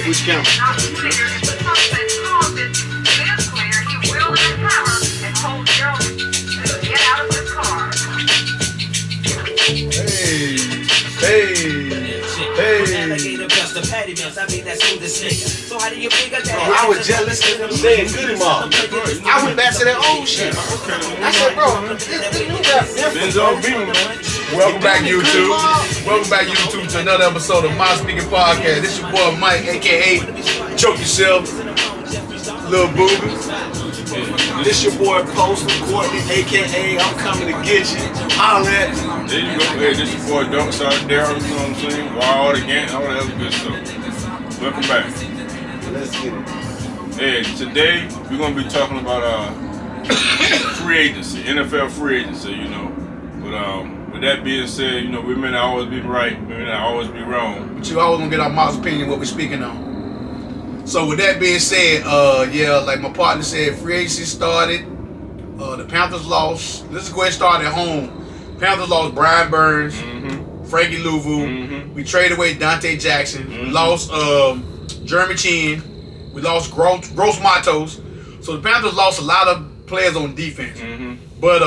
Switch cameras. I was jealous of them saying good him up. I went back to that old shit. I said, bro, welcome back, YouTube. Welcome back, YouTube, to another episode of My Speaking Podcast. This your boy Mike, aka Choke Yourself, Lil Booger. This your boy Post from Courtney, aka I'm coming to get you. Holla at me. There you go. Hey, this your boy Dunk Star Daryl, you know what I'm saying? Wild again, all that other good stuff. Welcome back. Let's get it. Hey, today we're gonna be talking about free agency, NFL free agency, you know. But with that being said, you know, we may not always be right, we may not always be wrong. But you always gonna get our mom's opinion what we're speaking on. So with that being said, yeah, like my partner said, free agency started. The Panthers lost. Let's go ahead and start at home. Panthers lost Brian Burns, Frankie Louvu. We traded away Dante Jackson. We lost Jeremy Chin. We lost Gross Matos. So the Panthers lost a lot of players on defense. But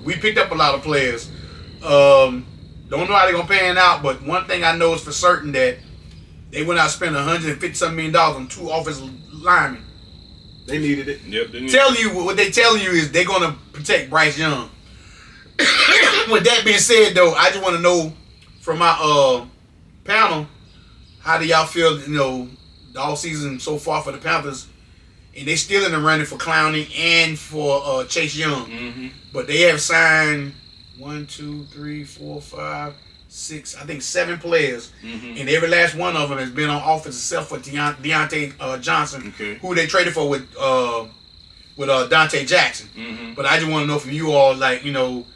we picked up a lot of players. Don't know how they're gonna pan out, but one thing I know is for certain that they went out and spent $150-something million on 2 offensive linemen. They needed it. Yep, they needed What they telling you is they're gonna protect Bryce Young. With that being said, though, I just want to know from my panel, how do y'all feel? You know, the all season so far for the Panthers, and they still in the running for Clowney and for Chase Young, but they have signed 1, 2, 3, 4, 5, 6, I think 7 players, and every last one of them has been on offense except for Deontay Johnson, who they traded for with Dante Jackson. But I just want to know from you all, like, you know,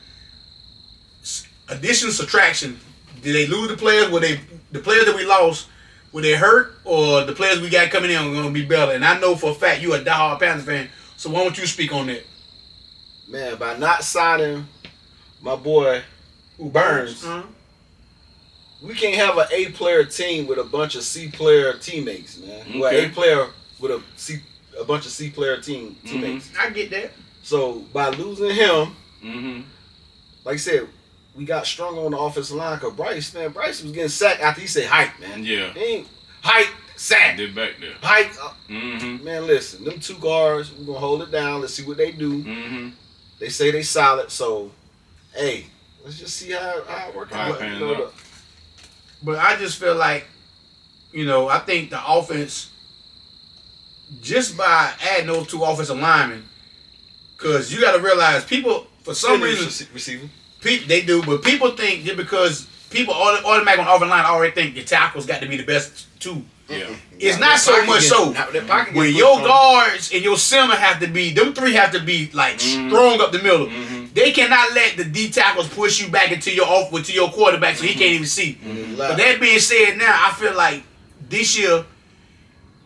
addition, subtraction. Did they lose the players? Were the players that we lost? Were they hurt, or the players we got coming in are going to be better? And I know for a fact you a diehard Panthers fan, so why don't you speak on that? Man, by not signing my boy Burns, we can't have an A-player team with a bunch of C-player teammates, man. Well, A-player with a bunch of C-player teammates. I get that. So by losing him, like I said, we got strong on the offensive line because Bryce was getting sacked after he said height, man. Yeah. He ain't height, sack. They're back there. Height. Man, listen, them 2 guards, we're going to hold it down. Let's see what they do. They say they solid, so, hey, let's just see how it works out. But I just feel like, you know, I think the offense, just by adding those 2 offensive linemen, because you got to realize people, for some reason, receiver. They do, but people think just because people automatically on the offensive line already think your tackles got to be the best 2. Yeah. It's not so much so. When your guards and your center have to be, them 3 have to be like strong up the middle. They cannot let the D tackles push you back into your quarterback so he can't even see. But that being said, now I feel like this year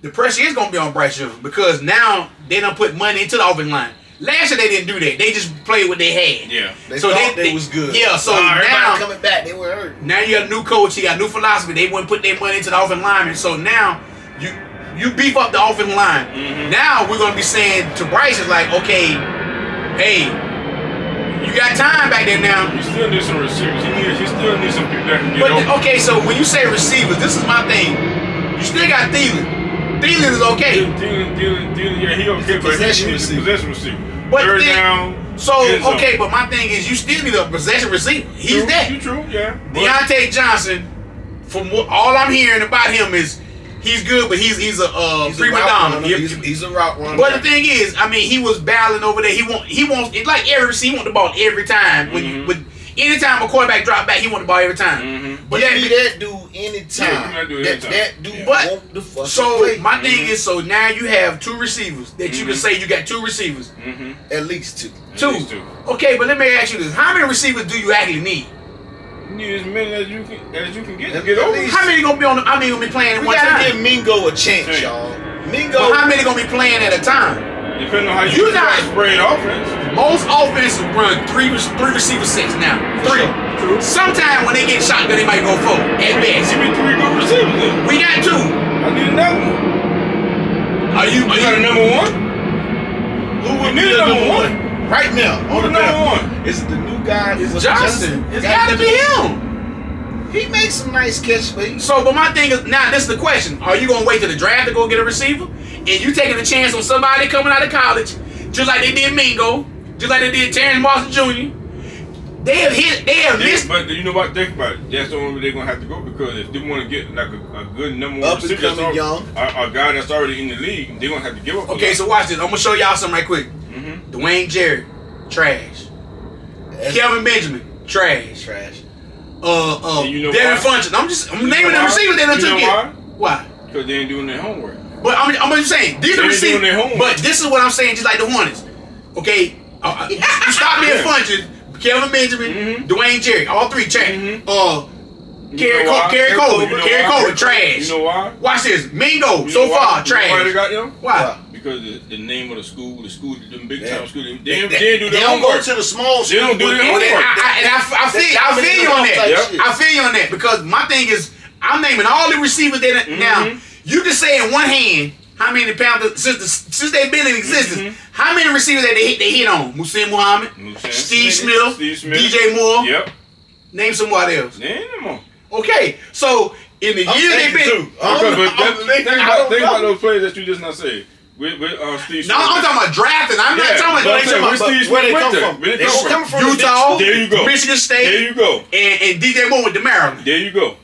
the pressure is gonna be on Bryce Young because now they done put money into the offensive line. Last year they didn't do that. They just played what they had. Yeah. They thought they was good. Yeah. So everybody now coming back, they were hurt. Now you got a new coach. You got a new philosophy. They wouldn't put their money into the offensive lineman. So now you beef up the offensive line. Now we're gonna be saying to Bryce is like, okay, hey, you got time back there now. You still need some receivers. He still needs some people that can get open. Okay, so when you say receivers, this is my thing. You still got Thielen. Thielen is okay. Thielen, yeah, he okay, but possession he's a possession receiver. But Third down. So, okay, but my thing is you still need a possession receiver. He's that. True, yeah. Deontay Johnson, from what all I'm hearing about him is he's good, but he's a prima donna. He's a route runner. But the thing is, I mean, he was battling over there. He wants it like every receiver. He want the ball every time. Anytime a quarterback drop back, he want the ball every time. But that dude anytime. That dude want the fucking play. My thing is, so now you have 2 receivers that you can say you got 2 receivers. At least 2. Two. Okay, but let me ask you this: how many receivers do you actually need? You need as many as you can get to get over. How many gonna be on? How many gonna be playing at one time? We gotta give Mingo a chance, y'all. Mingo. But how many gonna be playing at a time? Depending on how you spread offense. Most offenses run three receiver sets now. 3. True. Sometimes when they get shotgun, they might go 4 at best. Give me 3 good receivers then. We got 2. I need another you got a number one? Who would be the number one right now? On the number one, is it the new guy? It's Johnson. It's got to be him. He makes some nice catches, but but my thing is, now this is the question: are you gonna wait till the draft to go get a receiver, and you taking a chance on somebody coming out of college, just like they did Mingo, just like they did Terrence Marshall Jr. They have missed. But you know what? Think about it. That's the only way they're gonna have to go, because if they want to get like a good number one receiver, a guy that's already in the league, they're gonna have to give up. Okay, so watch this. I'm gonna show y'all something right quick. Dwayne Jarrett, trash. Kelvin Benjamin, trash. Devin Funches. I'm naming the receivers they done took it. Why? Because they ain't doing their homework. But I'm just saying, these are receivers. But this is what I'm saying, just like the Hornets. Okay, you stop being Funches, Kelvin Benjamin, Dwayne Jarrett, all three trash. Kerry Colbert, trash. You know why? Watch this. Mingo, so far, trash. Why they got them? Why? Because the name of the school, them big time schools, they don't go to the small school. They don't do their homework. I feel you on that. I feel you on that, because my thing is, I'm naming all the receivers that now. You can say in one hand how many Panthers since they've been in existence. How many receivers that they hit on? Muhsin Muhammad, Steve Smith, DJ Moore. Yep. Name somebody else. Name them. Okay, so in the year they've been, think about those players that you just not said. With Steve Smith. No, I'm talking about drafting. I'm not talking about where they come from. Where they come from? Utah. There you go. Michigan State. There you go. And DJ Moore with the Maryland. There you go.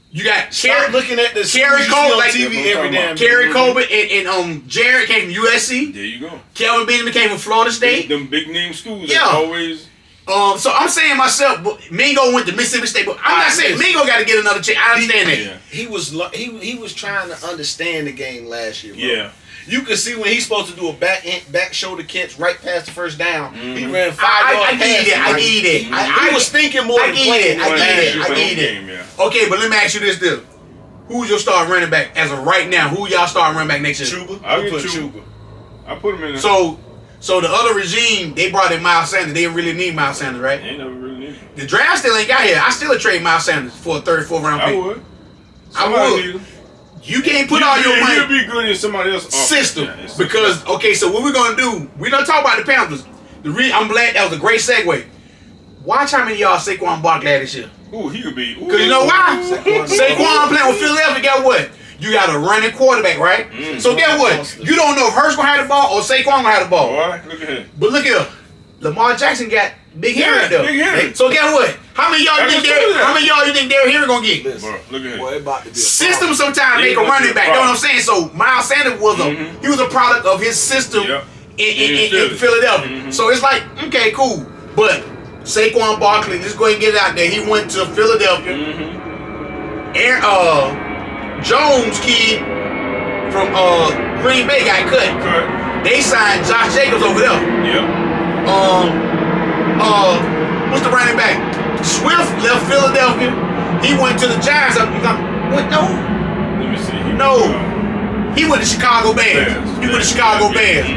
You got looking at the Kerry Colbert on TV every damn. Kerry Colbert and Jarrett came from USC. There you go. Kelvin Benjamin came from Florida State. Them big name schools. Yeah. Always. So I'm saying myself, Mingo went to Mississippi State, but I'm not saying Mingo got to get another chance. I understand that. Yeah. He was trying to understand the game last year, bro. Yeah. You can see when he's supposed to do a back shoulder catch right past the first down. He ran 5 yards. I get it. I was thinking more than playing. I get it. Okay, but let me ask you this, though. Who's your star running back as of right now? Who y'all start running back next year? Chuba. I'll put Chuba. I put him in there. So the other regime, they brought in Miles Sanders. They didn't really need Miles Sanders, right? They never really needed him. The draft still ain't got here. I still would trade Miles Sanders for a 3rd, 4th round pick. I would. You can't put all your money. He'll be good in somebody else's system. Yeah, because, okay, so what we're going to do, we're going to talk about the Panthers. I'm glad that was a great segue. Watch how many of y'all Saquon Barkley had this year. Ooh, he could be. Because you know why? Saquon playing with Philadelphia, guess what? You got a running quarterback, right? So guess what? You don't know if Hurts gonna have the ball or Saquon gonna have the ball. All right, look at him. But look here, Lamar Jackson got Big Henry though. Big Henry. So guess what? How many y'all you think Derrick Henry gonna get? Bro, look at him. Boy, about to be system sometimes make a running back. You know what I'm saying? So Miles Sanders was he was a product of his system in Philadelphia. So it's like, okay, cool. But Saquon Barkley, just go ahead and get it out there. He went to Philadelphia. Jones kid from Green Bay got cut. They signed Josh Jacobs over there. Yep. What's the running back? Swift left Philadelphia. He went to the Giants. What? No. Let me see. He went to Chicago Bears. He went to Chicago Bears.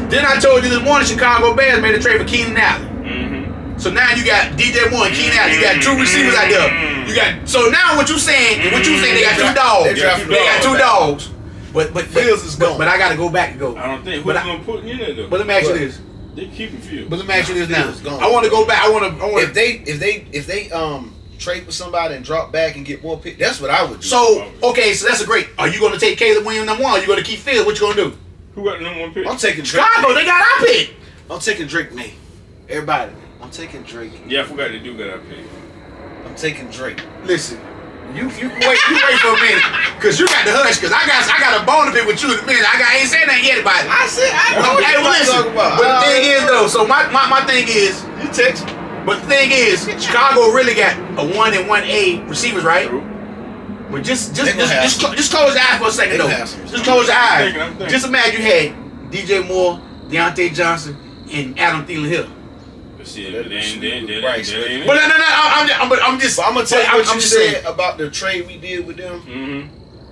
Then I told you this morning, Chicago Bears made a trade for Keenan Allen. So now you got DJ Moore and Keenan Allen. You got 2 receivers out there. So now what you saying? They got 2 dogs. They got 2 dogs. But Fields is gone. But I got to go back and go. I don't think who's gonna put in there though. But let me ask you this. They keeping Fields. But let me ask you this now. I want to go back. I want to. If they trade with somebody and drop back and get more picks, that's what I would do. So okay, so that's a great. Are you going to take Caleb Williams number 1? Or are you going to keep Fields? What you going to do? Who got the number 1 pick? I'm taking Drake. Chicago. They got our pick. I'm taking Drake, man. Everybody. I'm taking Drake. Yeah, I forgot they do got our pick. I'm taking Drake. Listen. You wait for a minute, cause you got the hush. Cause I got a bone to pick with you in a minute. I ain't saying nothing yet about it. I know what you're talking about. But the thing is though, so my thing is, you text. But the thing is, Chicago really got a 1 and 1A receivers, right? But just close your eyes for a second though. Just close your eyes. Just imagine you had DJ Moore, Deontay Johnson, and Adam Thielen Hill. But no, I'm just. I'm gonna tell you what you said about the trade we did with them.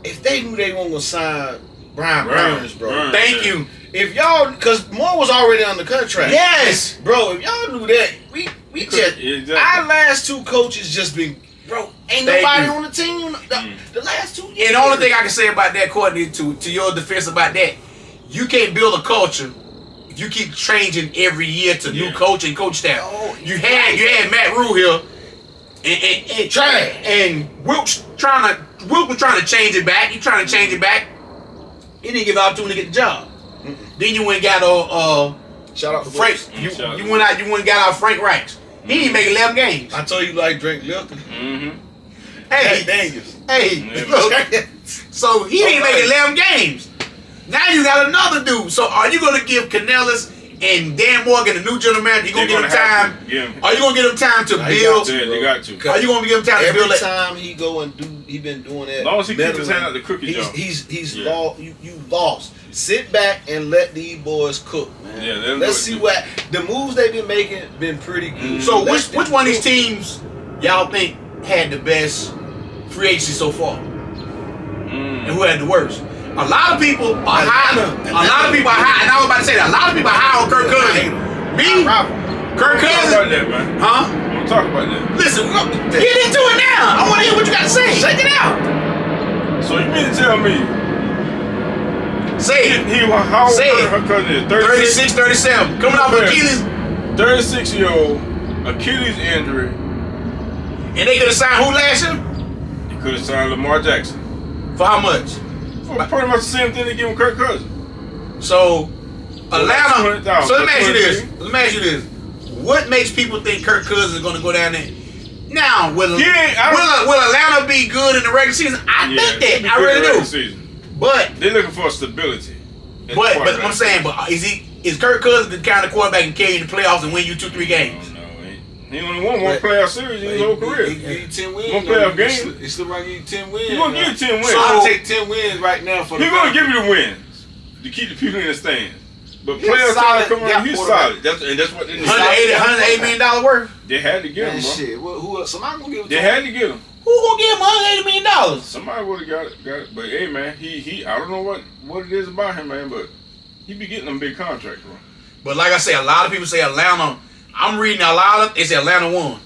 If they knew they weren't gonna sign Brian Burns, bro. Thank you. If y'all, because Moore was already on the contract. Yes, bro. If y'all knew that, we just our last 2 coaches just been, bro. Ain't nobody on the team the last 2 years. And the only thing I can say about that, Courtney, to your defense about that, you can't build a culture if you keep changing every year to new coach and coach staff. Oh, you had Matt Rule here, and Wilk was trying to change it back. He trying to change it back. He didn't give opportunity to get the job. Then you went and got shout out to Frank. You went and got out Frank Reich. He didn't make 11 games. I told you like drink liquor. Hey, dangerous. Hey, look. So he didn't make 11 games. Now you got another dude. So are you going to give Canellis and Dan Morgan, the new general manager, you going to give them time? Are you going to give them time to build? They got to. Are you going to give them time to build? Every time he go and do, he been doing that. As long as he keeps his hand out the cookie jar. He's lost. You lost. Sit back and let these boys cook, man. Yeah, let's see what the moves they've been making been pretty good. So which one of these teams y'all think had the best free agency so far? And who had the worst? A lot of people are high. A lot of people are high. And I was about to say that. A lot of people are high on Kirk Cousins. Me? Kirk Cousins? Talk about that, man. Huh? We'll talk about that. Listen, get into it now. I want to hear what you got to say. Shake it out. So you mean to tell me Say it. How old Say it. Kirk Cousins is? 36, 37. Coming off Achilles. 36-year-old Achilles injury. And they could have signed who last year? They could have signed Lamar Jackson. For how much? For pretty much the same thing they give him Kirk Cousins. So Atlanta. $200,000. So let me ask you this. What makes people think Kirk Cousins is going to go down there? Now, will Atlanta be good in the regular season? I think that. I really do. Season. But they're looking for stability. But I'm saying, is Kirk Cousins the kind of quarterback who can carry you in the playoffs and win you 2-3 games? No. He only won one playoff series in his whole career. He give you 10 wins. One playoff game. He still might give you 10 wins. He's going to give you 10 wins. So I'll take 10 wins right now for the He's going to give you the wins to keep the people in the stands. But He's playoff time come around, he's quarterback. solid. That's what they need. $180 million worth? They had to get him, bro. Shit. Who else? Somebody going to give him. They had to get him. Who gonna give him $180 million? Somebody would have got it. But hey, man, he I don't know what it is about him, man, but he be getting them big contracts, bro. But like I say, a lot of people say Atlanta. I'm reading a lot of. They say Atlanta won.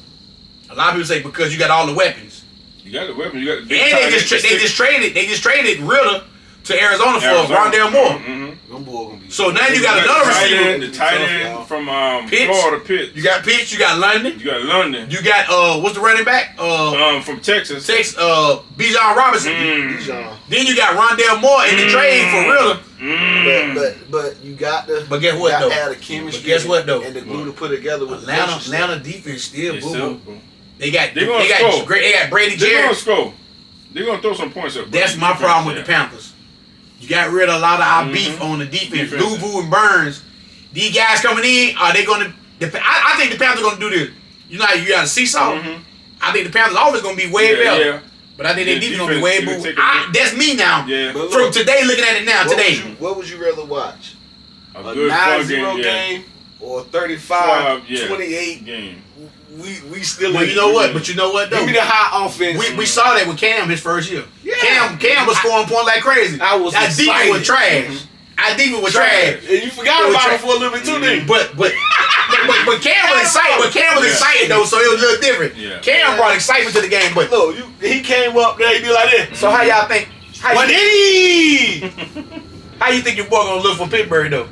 A lot of people say because you got all the weapons. You got the weapons. You got the big and they just traded Ritter to Arizona for Rondale Moore. Mm-hmm. So now you got another receiver. The tight end from Pitts. Florida, Pitts. You got Pitts. You got London. You got what's the running back? From Texas. Bijan Robinson. Then you got Rondale Moore in the trade for Ritter. But you got to. But guess what though? Add a chemistry. But guess what though? And the glue to put together with Atlanta defense still boo boo. They got Brady Jarrett. They're gonna score. They're gonna throw some points up. That's my problem with the Panthers. You got rid of a lot of our beef on the defense. Louvu and Burns. These guys coming in, are they gonna? I think the Panthers are gonna do this. You know how you got a seesaw. I think the Panthers always gonna be way better. Yeah. But I think their defense gonna be way boo. That's me now. Yeah. From today, looking at it now. What would you rather watch? A 9-0 game or 35-28 game? We still. Well, you know what? But you know what though? Give me the high offense. We saw that with Cam his first year. Yeah. Cam was scoring points like crazy. That defense was trash. Our defense was trash. And you forgot about it for a little bit too, then. But Cam was excited. But Cam was excited though, so it was a little different. Yeah. Cam brought excitement to the game. But look, he came up there, he be like this. So how y'all think? What did he? How you think your boy gonna look for Pittsburgh though?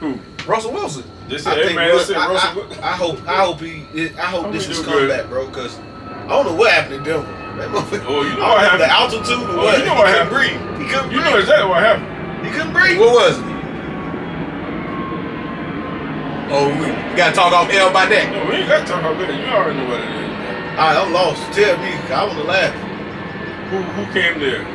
Who? Russell Wilson. I hope this is comeback, bro. Cause I don't know what happened to Denver. Oh, you know what happened? The altitude or what? You know what happened? He couldn't breathe. You know exactly what happened. He couldn't breathe. What was it? Oh, we gotta talk off air about that. No, we ain't gotta talk about that. You already know what it is. Alright, I'm lost. Tell me, cause I want to laugh. Who came there?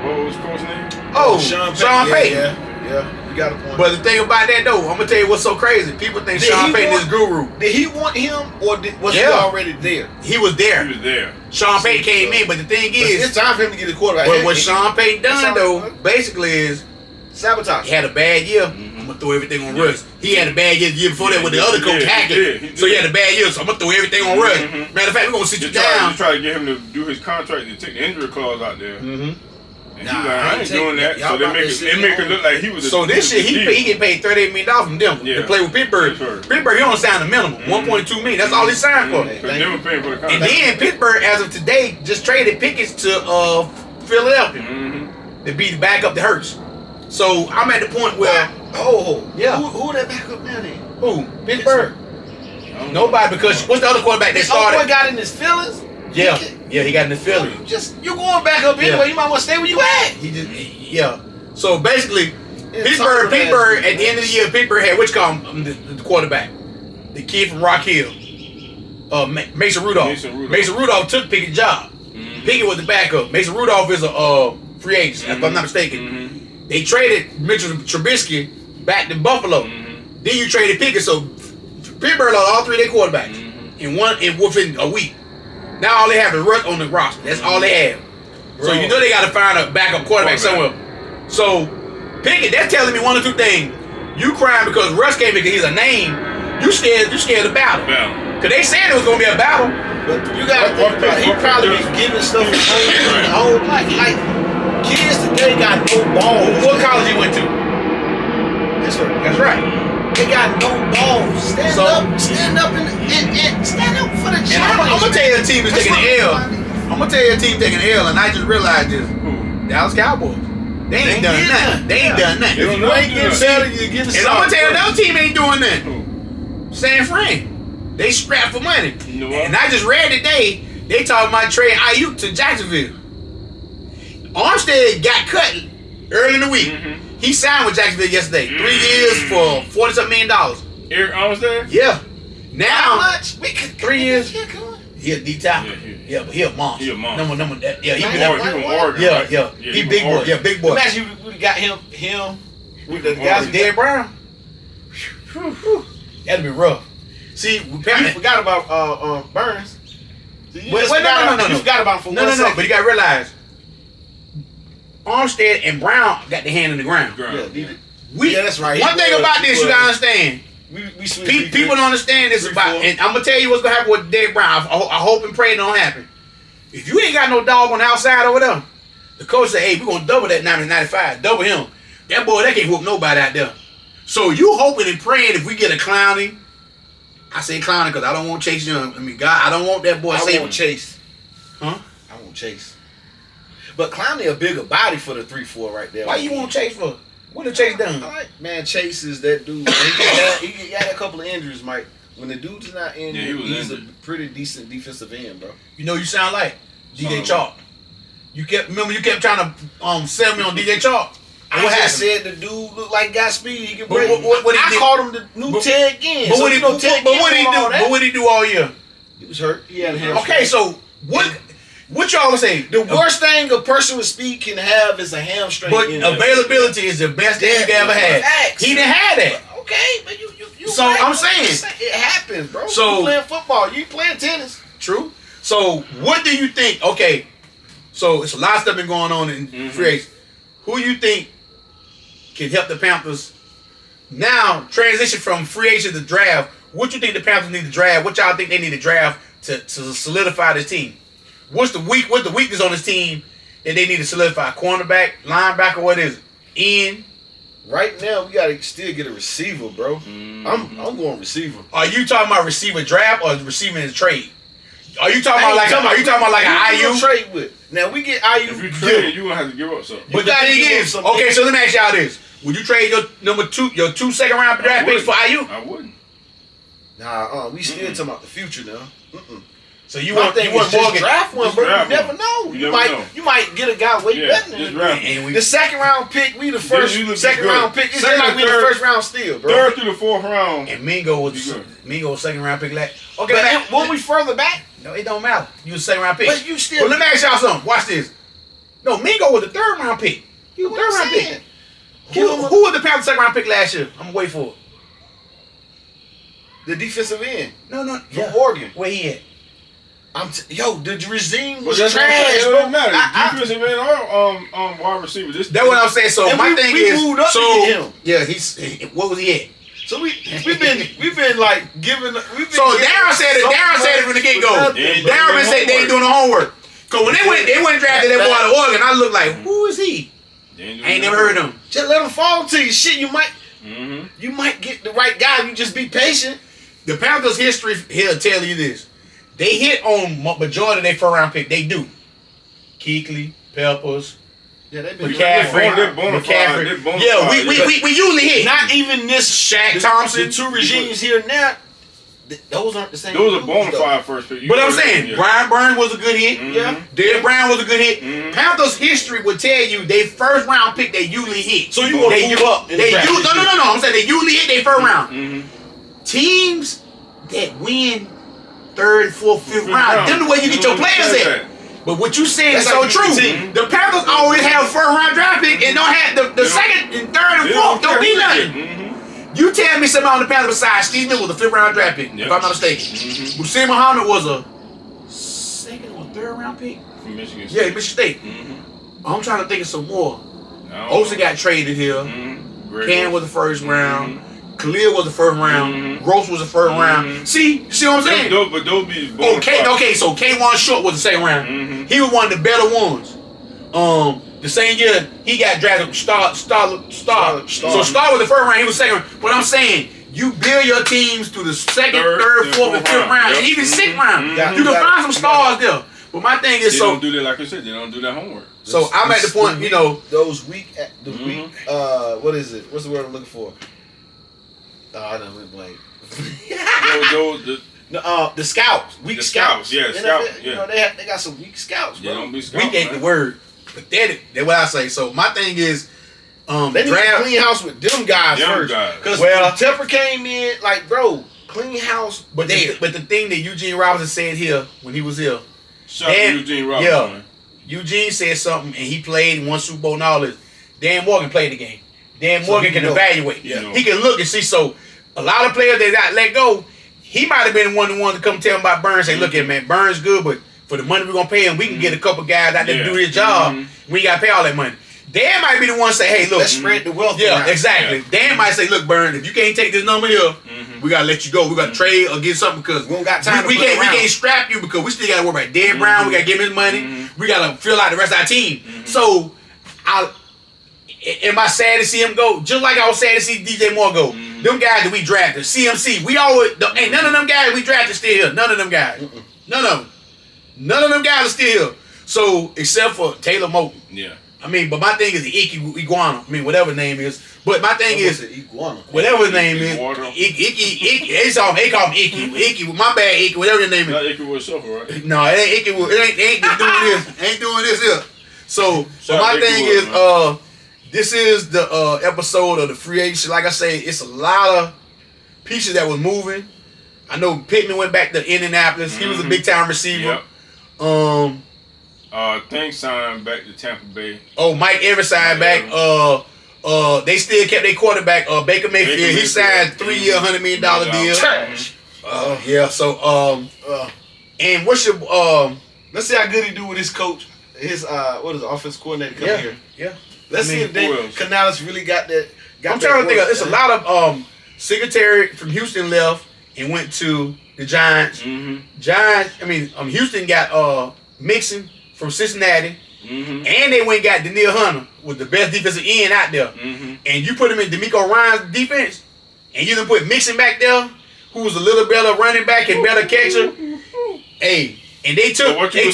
What was coach's name? Oh, Sean Payton. Yeah, you got a point. But the thing about that though, I'm gonna tell you what's so crazy. People think Sean Payton is guru. Did he want him or was he already there? He was there. Sean Payton came in, but the thing is, it's time for him to get a quarterback. But what Sean Payton done though, basically is sabotage. He had a bad year. I'm gonna throw everything on Russ. He had a bad year the year before that with the other coach Hackett. So he had a bad year. So I'm gonna throw everything on Russ. Matter of fact, we're gonna sit you down. Try to get him to do his contract and take the injury clause out there. And I ain't doing that. So they make it look like he was. So this shit, he get paid $38 million from Denver to play with Pittsburgh. Pittsburgh, he don't sign the minimum, $1.2 million. That's all he signed for. Denver paying for the contract. And then Pittsburgh, as of today, just traded Pickens to Philadelphia to be the backup to Hurts. So I'm at the point where who that backup now then? Who? Pittsburgh. Nobody, because what's the other quarterback that started? Boy got in his feelings. Yeah, he got in the feelings. You going back up anyway. You might want to stay where you at. So basically, Pittsburgh at the end of the year, Pittsburgh had the quarterback, the kid from Rock Hill, Mason Rudolph. Mason Rudolph took Pickett's job. Pickett was the backup. Mason Rudolph is a free agent, if I'm not mistaken. They traded Mitchell Trubisky back to Buffalo. Then you traded Pickett, so Pittsburgh lost all 3 of their quarterbacks within a week. Now all they have is Russ on the roster. That's all they have. So you know they got to find a backup quarterback somewhere. So Pickett, that's telling me one or two things. You crying because Russ came because he's a name. You scared of battle. Because they said it was going to be a battle. But you got to think about it. He probably be giving stuff like kids today got no balls. What college he went to? That's right. They got no balls. Stand up and stand up for the challenge. I'm gonna tell you a team is taking an L. I'm gonna tell you a team taking an L, and I just realized this. Dallas Cowboys. They ain't done nothing. They ain't done nothing. If you ain't getting better, you getting and I'm gonna tell you another team ain't doing nothing. San Fran. They scrap for money. You know what? And I just read today, they talking about trade Ayuk to Jacksonville. Armstead got cut early in the week. He signed with Jacksonville yesterday. 3 years for $40-something million. Eric Armstead? Yeah. Now, how much? 3 years. He a D tackle. Yeah, but he a monster. He a monster. He from Oregon. Yeah. He big boy. Yeah, big boy. Imagine we got him with the guys. Dead Brown. That'd be rough. See, you forgot about Burns. So you no. You forgot about him for 1 second. No. But you gotta realize, Armstead and Brown got their hand in the ground. Yeah, that's right. One thing about this, you gotta understand. People don't understand this about, and I'm gonna tell you what's gonna happen with Dave Brown. I hope and pray it don't happen. If you ain't got no dog on the outside over there, the coach say, "Hey, we're gonna double that 90-95, double him." That boy, that can't whoop nobody out there. So you hoping and praying if we get a Clowney. I say Clowney because I don't want Chase Young. I mean, God, I don't want that boy. I want Chase. Huh? I want Chase. But Clowney a bigger body for the 3-4 right there. Why you want Chase for? What did Chase done? Man, Chase is that dude. He got a couple of injuries, Mike. When the dude's not injured, he's a pretty decent defensive end, bro. You know, you sound like DJ Chalk. You kept trying to sell me on DJ Chalk. I just said the dude looked like got speed. He could break. I called him the new Ted Ginn. But what did he do all year? He was hurt. He had a hamstring. Okay, so what y'all say? The worst thing a person with speed can have is a hamstring. But availability is the best thing you ever had. He didn't have that. Okay, but you. So I'm saying it happens, bro. So you playing football, you playing tennis. True. So what do you think? Okay, so it's a lot of stuff been going on in free agency. Who you think can help the Panthers now transition from free agent to draft? What you think the Panthers need to draft? What y'all think they need to draft to solidify this team? What's the weakness on this team that they need to solidify? Cornerback, linebacker, what is it? Ian? Right now, we gotta still get a receiver, bro. I'm going receiver. Are you talking about receiver draft or receiver in trade? Are you talking about like an IU? Trade with. Now we get IU. If you trade, you gonna have to give up something. But the thing is, okay, so let me ask y'all this: would you trade your two second round draft picks for IU? I wouldn't. Nah, we still talking about the future now. So you want Morgan? Draft one, bro. You never know. You might get a guy way better than that. The second round pick, we the second round pick. It's like we the first round steal, bro. Third through the fourth round. And Mingo was second round pick last. Okay, but when we further back, no, it don't matter. You was second round pick. But you still. Well, let me ask y'all something. Watch this. No, Mingo was the third round pick. He was third round pick. Who was the Panthers second round pick last year? I'm gonna wait for it. The defensive end. No. From Oregon. Where he at? The regime was trash. It don't matter. Defensive end or wide receiver. That's what I'm saying. So my thing is, moved up to get him. Yeah, what was he at? So we've been like giving. So Darren said it from the get go. Darren said they ain't doing the homework. Cause when they went drafted that boy out of Oregon, I looked like, who is he? I ain't never heard of him. Just let him fall to you. Shit, you might get the right guy. You just be patient. The Panthers' history he'll tell you this. They hit on majority of their first round pick. They do. Kuechly, Peppers. Yeah, they've been McCaffrey. Yeah, we usually hit. Not even this Shaq Thompson. The two regimes here now. Those aren't the same. Those are bona fide first pick. But I'm saying, Brian Burns was a good hit. Yeah. Derek Brown was a good hit. Panthers history would tell you they first round pick they usually hit. So you want to move up? No. I'm saying they usually hit their first round. Teams that win third, fourth, fifth round, them the way you get your players at. But what you saying is so true. The Panthers always have a first round draft pick and don't have the second and third and fourth. Don't be nothing. You tell me somebody on the Panthers besides Steve Miller was a fifth round draft pick, if I'm not mistaken. Hussein Muhammad was a second or third round pick? From Michigan State. Yeah, Michigan State. I'm trying to think of some more. Osa got traded here. Cam was the first round. Khalil was the first round. Gross was the first round. See what I'm saying? But those be okay, so K1 Short was the second round. He was one of the better ones. The same year he got drafted. Star. So Star was the first round. He was second. But I'm saying you build your teams through the second, third, fourth, and fifth round, and even sixth round. You can find some stars there. But my thing is, they don't do that like I said. They don't do that homework. So I'm at the point, you know, those weak. What is it? What's the word I'm looking for? Oh, I done went blank. The scouts, weak scouts. Yeah, scouts. You know, they got some weak scouts, bro. They don't be scouts. Weak ain't the word. Pathetic. That's what I say. So my thing is, they need to clean house with them guys first. Because Tepper came in like, bro, clean house. But the thing that Eugene Robinson said here when he was here. Shout out to Eugene Robinson. Yeah, Eugene said something and he played and won Super Bowl and all this. Dan Morgan played the game. Dan Morgan can evaluate. Yeah. He can look and see. So a lot of players that got let go, he might have been one to come tell him about Burns. Say, look at man, Burns good, but for the money we're gonna pay him, we can get a couple guys out there to do his job. We gotta pay all that money. Dan might be the one to say, hey, look, let's spread the wealth. Yeah, around. exactly. Dan might say, look, Burns, if you can't take this number here, we gotta let you go. We gotta trade or get something because we don't got time. We can't strap you because we still gotta worry about Derek Brown. We gotta give him his money. We gotta fill out the rest of our team. So, am I sad to see him go? Just like I was sad to see DJ Moore go. Them guys that we drafted, CMC, we always ain't none of them guys we drafted still here. None of them guys. None of them guys are still here. So except for Taylor Moton. Yeah. I mean, but my thing is the Icky Iguana. I mean, whatever his name is. But my thing is Iguana. Whatever his name is. Icky. They call him Icky. Icky. My bad, Icky. Whatever his name is. Not Icky with Suffer, right? No, it ain't Icky. It ain't doing this. Ain't doing this here. So my thing is, this is the episode of the free agency. Like I say, it's a lot of pieces that was moving. I know Pittman went back to Indianapolis. He was a big time receiver. Yep. Thing signed back to Tampa Bay. Oh, Mike Evans signed back. They still kept their quarterback, Baker Mayfield. He signed 3-year, $100 million deal. Trash. Yeah. So and what's your let's see how good he do with his coach. His what is the offense coordinator coming here? Yeah. Let's see if Canales really got that. I'm trying to think. It's a lot of Singletary from Houston left and went to the Giants. Houston got Mixon from Cincinnati, and they went and got Daniil Hunter with the best defensive end out there. And you put him in DeMeco Ryans' defense, and you done put Mixon back there, who was a little better running back and better catcher. Hey. And they took what's your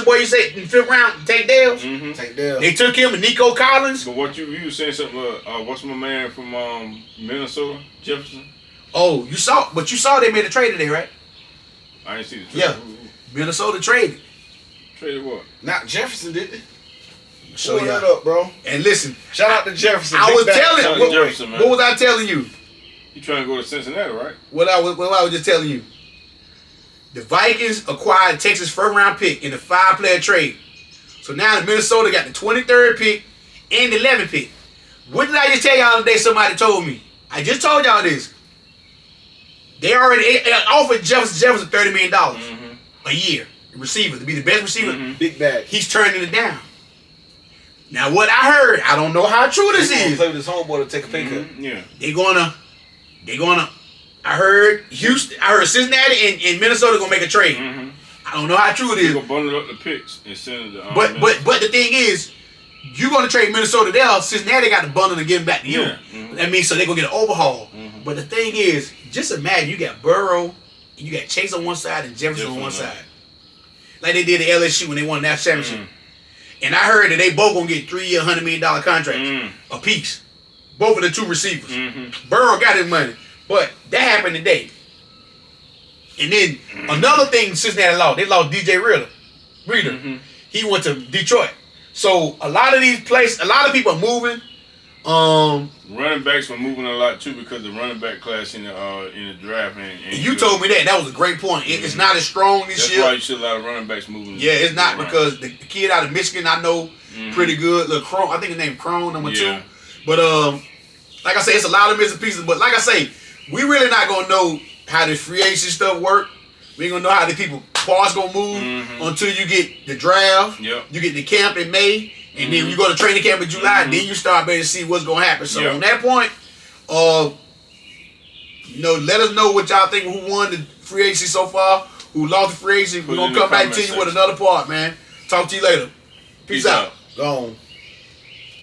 boy you say in the fifth round? Tank Dales. Tank Dales. They took him and Nico Collins. But what you were saying something? What's my man from Minnesota, Jefferson? Oh, you saw they made a trade today, right? I didn't see the trade. Yeah, Minnesota traded. Traded what? Not Jefferson, did they? Show that up, bro. And listen, shout out to Jefferson. I was telling you. What was I telling you? You trying to go to Cincinnati, right? What I was just telling you. The Vikings acquired Texas first round pick in the 5-player trade. So now Minnesota got the 23rd pick and the 11th pick. What did I just tell y'all today? Somebody told me. I just told y'all this. They already offered Jefferson $30 million a year. Receiver, to be the best receiver. Big bag. He's turning it down. Now what I heard, I don't know how true this is. Play with his homeboy to take a pay cut. Yeah. They're gonna I heard Cincinnati and Minnesota gonna make a trade. I don't know how true it is. You're gonna bundle up the picks and send it to But the thing is, you're gonna trade Minnesota there. Cincinnati got the bundle to get them back to you. Yeah. Mm-hmm. That means so they're gonna get an overhaul. Mm-hmm. But the thing is, just imagine you got Burrow, and you got Chase on one side and Jefferson on one side, like they did at LSU when they won that championship. And I heard that they both gonna get 3-year, $100 million contracts apiece. Both of the two receivers. Burrow got his money, but that happened today. And then another thing, Cincinnati lost. They lost DJ Reader. He went to Detroit. So a lot of these places, a lot of people are moving. Running backs were moving a lot too because the running back class in the draft. And you told me that. That was a great point. It's not as strong this year. That's why you see a lot of running backs moving. Yeah, it's not because the kid out of Michigan I know pretty good. Look, Crone, I think his name Crone, number 2. But like I say, it's a lot of missing pieces. But like I say, we really not gonna know how the free agency stuff work. We ain't gonna know how the people parts gonna move until you get the draft. Yep. You get the camp in May. And then you go to training camp in July, and then you start better to see what's going to happen. So on that point, let us know what y'all think, who won the free agency so far, who lost the free agency. We're going to come back to you with another part, man. Talk to you later. Peace out. Gone.